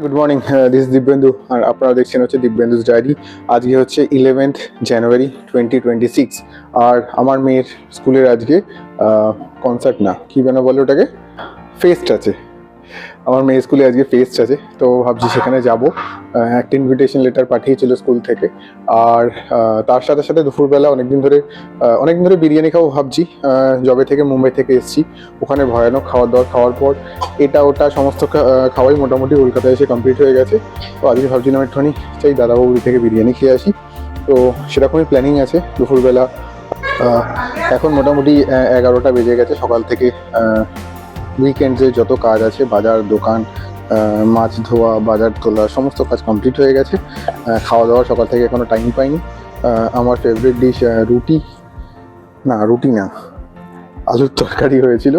Good morning, this is Dibyendu আর আপনারা দেখছেন হচ্ছে দিব্যেন্দুস ডায়েরি। আজকে হচ্ছে 11th জানুয়ারি 2026 আর আমার মেয়ের স্কুলের আজকে কনসার্ট না কি যেন বলে ওটাকে, ফেস্ট আছে। আমার মেয়ের স্কুলে আজকে ফেস্ট আছে, তো ভাবছি সেখানে যাব। একটা ইনভিটেশন লেটার পাঠিয়েছিল স্কুল থেকে। আর তার সাথে সাথে দুপুরবেলা অনেকদিন ধরে বিরিয়ানি খাবো ভাবছি। জবে থেকে মুম্বাই থেকে এসেছি, ওখানে ভয়ানক খাওয়ার দাওয়ার খাওয়ার পর এটা ওটা সমস্ত খাওয়াই মোটামুটি কলকাতায় এসে কমপ্লিট হয়ে গেছে। তো আজকে ভাবছিলাম একটুখানি চাই দাদাবাবুর থেকে বিরিয়ানি খেয়ে আসি, তো সেরকমই প্ল্যানিং আছে দুপুরবেলা। এখন মোটামুটি 11টা বেজে গেছে। সকাল থেকে উইকেন্ডে যত কাজ আছে, বাজার দোকান, মাছ ধোয়া, বাজার তোলা, সমস্ত কাজ কমপ্লিট হয়ে গেছে। খাওয়া দাওয়া সকাল থেকে এখনো টাইম পাইনি। আমার ফেভারিট ডিশ রুটি না, আলুর তরকারি হয়েছিল।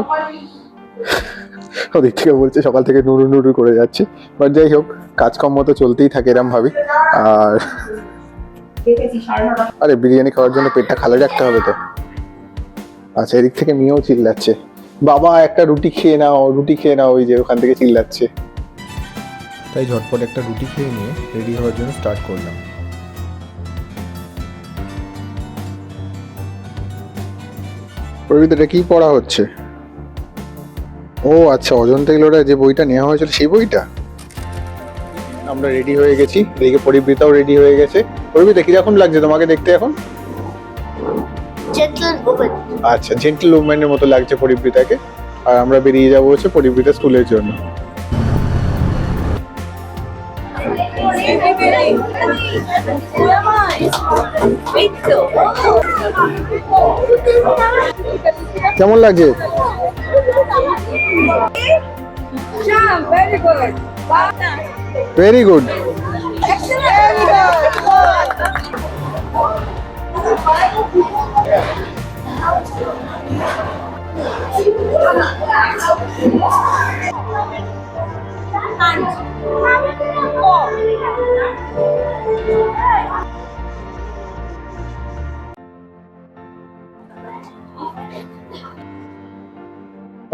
ওদিক থেকে বলছে সকাল থেকে নুরু করে যাচ্ছে, বাট যাই হোক, কাজকর্ম তো চলতেই থাকে এরম ভাবি। আর আরে বিরিয়ানি খাওয়ার জন্য পেটটা খালি রাখতে হবে তো। আচ্ছা, এদিক থেকে মেয়েও চিল্লাচ্ছে, বাবা একটা রুটি খেয়ে নাও, ওই যে ওখান থেকে চিল্লাচ্ছে। তাই ঝটপট একটা রুটি খেয়ে নিয়ে রেডি হওয়ার জন্য স্টার্ট করলাম। প্রবৃত্তিটা কি পড়া হচ্ছে? ও আচ্ছা, অজন্তা এলোরা যে বইটা নেওয়া হয়েছিল সেই বইটা। আমরা রেডি হয়ে গেছি, এদিকে পরিবৃতাও রেডি হয়ে গেছে। পরিবৃতা কিরকম লাগছে তোমাকে দেখতে এখন? আচ্ছা, জেন্টল উম্যানের মতো লাগছে পরিবৃতাকে। আর আমরা বেরিয়ে যাবো হচ্ছে পরিবৃতা স্কুলের জন্য। কেমন লাগছে? Very good.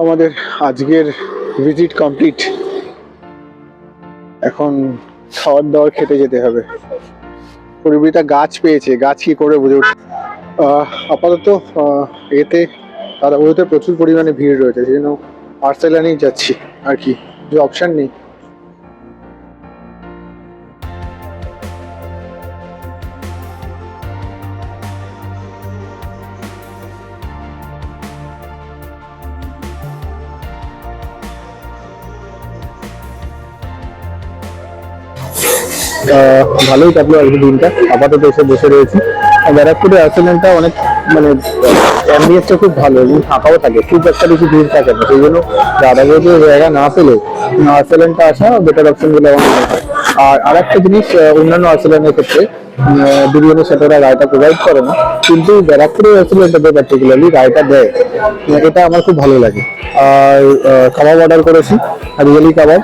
আমাদের আজকের ভিজিট কমপ্লিট। এখন খাওয়ার দাওয়ার খেতে যেতে হবে। পরিবৃতা গাছ পেয়েছে, গাছ কি করে বুঝে উঠছে। আপাতত এতে তাড়াহুড়োতে প্রচুর পরিমাণে ভিড় রয়েছে, সেই জন্য আর্সেলানেই যাচ্ছি আর কি, যে অপশন নেই। ভালোই কাটলো আজকে দিনটা। আপাতত এসে বসে রয়েছি। ব্যারাকপুরের আর্সেলানটা অনেক মানে অ্যাম্বিয়েন্সটা খুব ভালো এবং ফাঁকাও থাকে, খুব একটা বেশি ভিড় থাকে না, সেই জন্য দাদাগঞ্জে জায়গা না পেলে আর্সেলানটা আসা বেটার অপশন বলে আমার মনে হয়। আর একটা জিনিস, অন্যান্য আর্সেলানের ক্ষেত্রে বিরিয়ানির সাথে ওরা রায়তা প্রোভাইড করে না, কিন্তু ব্যারাকপুরের আর্সেলানটাতে পার্টিকুলারলি রায়তা দেয়, এটা আমার খুব ভালো লাগে। আর কাবাব অর্ডার করেছি, রিয়েলি কাবাব,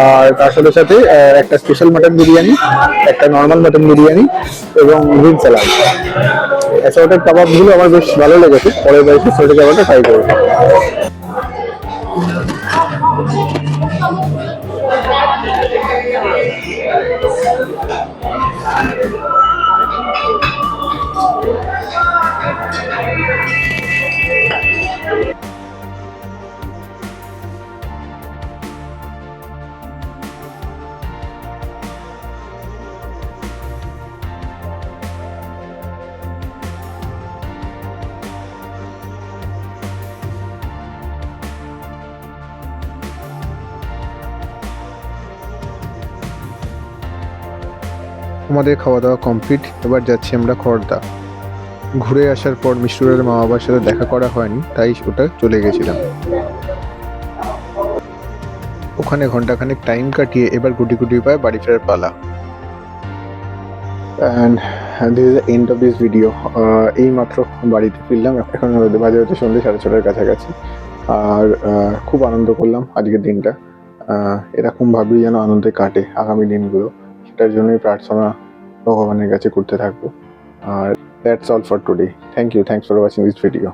আর তার সাথে সাথে একটা স্পেশাল মাটন বিরিয়ানি, একটা নর্মাল মাটন বিরিয়ানি এবং গ্রিন স্যালাড। অ্যাসর্টেড কাবাবগুলো আমার বেশ ভালো লেগেছে, পরের বার অ্যাসর্টেড কাবাবটা ট্রাই করবো। আমাদের খাওয়া দাওয়া কমপ্লিট, এবার যাচ্ছি আমরা খড়দা। ঘুরে আসার পর মিষ্টুরের মা বাবার সাথে দেখা করা হয়নি, তাই ওটা চলে গেছিলাম। ওখানে ঘন্টাখানেক টাইম কাটিয়ে এবার গুটি গুটি পায়ে বাড়ি ফেরার পালা। And this is the end of this video. এই মাত্র বাড়িতে ফিরলাম, এখন বাজে হচ্ছে সন্ধ্যে 6:30 কাছাকাছি। আর খুব আনন্দ করলাম আজকের দিনটা। এরকমভাবেই যেন আনন্দে কাটে আগামী দিনগুলো, সেটার জন্যই প্রার্থনা ভগবানের কাছে করতে থাকবো। আর that's all for today. Thank you, thanks for watching this video.